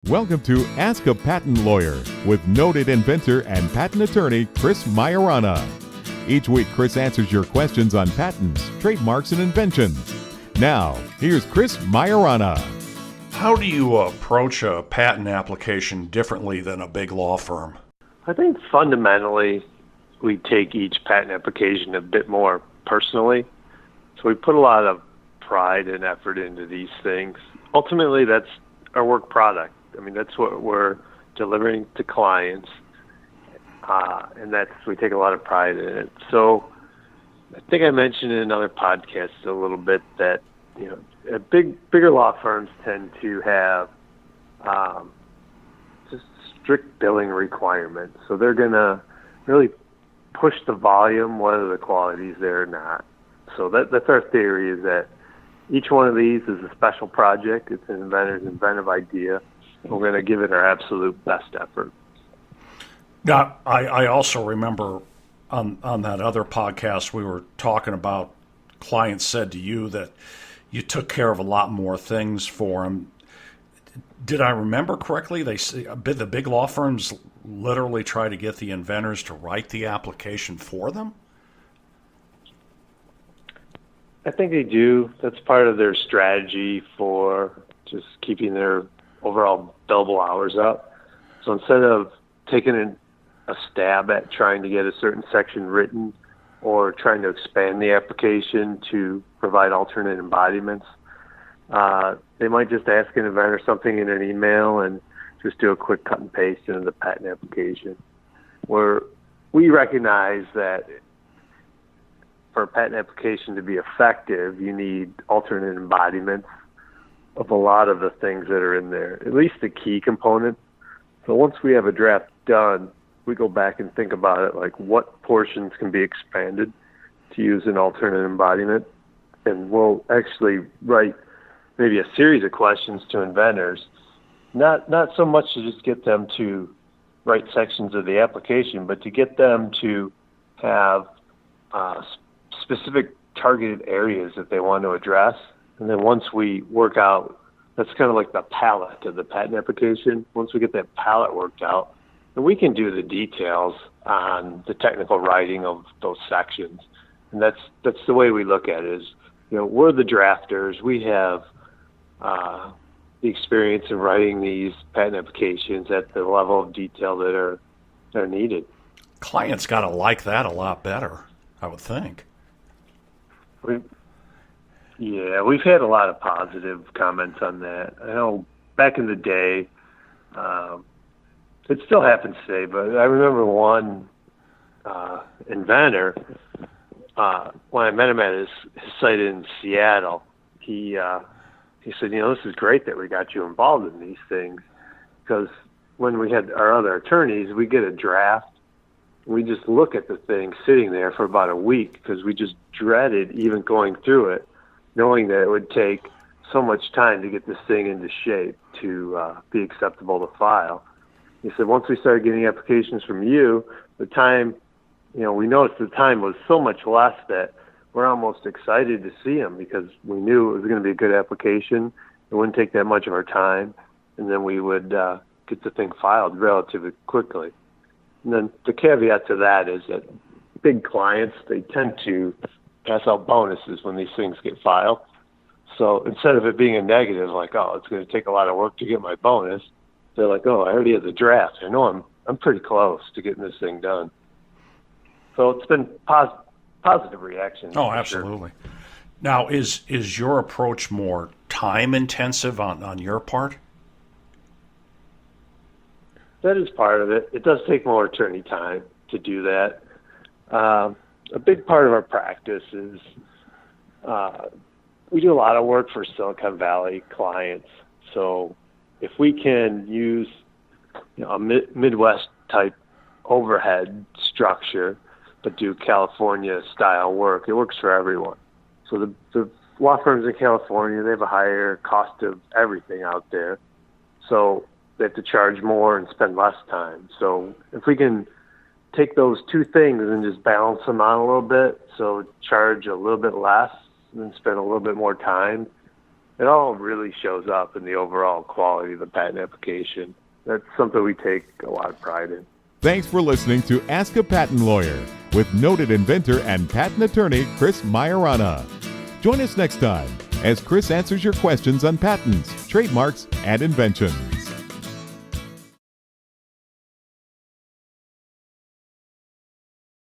Welcome to Ask a Patent Lawyer with noted inventor and patent attorney Chris Maiorana. Each week, Chris answers your questions on patents, trademarks, and inventions. Now, here's Chris Maiorana. How do you approach a patent application differently than a big law firm? I think fundamentally we take each patent application a bit more personally. So we put a lot of pride and effort into these things. Ultimately, that's our work product. I mean, that's what we're delivering to clients, and we take a lot of pride in it. So I think I mentioned in another podcast a little bit that, bigger law firms tend to have just strict billing requirements. So they're going to really push the volume, whether the quality's there or not. So that's our theory, is that each one of these is a special project. It's an inventor's inventive idea. We're going to give it our absolute best effort. Now, I also remember on that other podcast we were talking about, clients said to you that you took care of a lot more things for them. Did I remember correctly? They say the big law firms literally try to get the inventors to write the application for them? I think they do. That's part of their strategy for just keeping their overall billable hours up. So instead of taking a stab at trying to get a certain section written or trying to expand the application to provide alternate embodiments, they might just ask an inventor something in an email and just do a quick cut and paste into the patent application. Where we recognize that for a patent application to be effective, you need alternate embodiments of a lot of the things that are in there, at least the key components. So once we have a draft done, we go back and think about it, like what portions can be expanded to use an alternate embodiment. And we'll actually write maybe a series of questions to inventors, not so much to just get them to write sections of the application, but to get them to have specific targeted areas that they want to address. And then once we work out, that's kind of like the palette of the patent application. Once we get that palette worked out, then we can do the details on the technical writing of those sections. And that's the way we look at it is, we're the drafters. We have the experience in writing these patent applications at the level of detail that are needed. Clients got to like that a lot better, I would think. We've had a lot of positive comments on that. I know back in the day, it still happens today, but I remember one inventor, when I met him at his site in Seattle, he said, this is great that we got you involved in these things, because when we had our other attorneys, we get a draft. We just look at the thing sitting there for about a week because we just dreaded even going through it, knowing that it would take so much time to get this thing into shape to be acceptable to file. He said, once we started getting applications from you, the time, we noticed the time was so much less that we're almost excited to see them because we knew it was going to be a good application. It wouldn't take that much of our time, and then we would get the thing filed relatively quickly. And then the caveat to that is that big clients, they tend to pass out bonuses when these things get filed. So instead of it being a negative, like, oh, it's going to take a lot of work to get my bonus, they're like, oh, I already have the draft. I know I'm pretty close to getting this thing done. So it's been positive reaction. Oh, absolutely. Sure. Now, is your approach more time intensive on your part? That is part of it. It does take more attorney time to do that. A big part of our practice is we do a lot of work for Silicon Valley clients. So if we can use a Midwest type overhead structure but do California style work, it works for everyone. So the law firms in California, they have a higher cost of everything out there. So they have to charge more and spend less time. So if we can take those two things and just balance them out a little bit, so charge a little bit less and spend a little bit more time, it all really shows up in the overall quality of the patent application. That's something we take a lot of pride in. Thanks for listening to Ask a Patent Lawyer with noted inventor and patent attorney Chris Maiorana. Join us next time as Chris answers your questions on patents, trademarks, and inventions.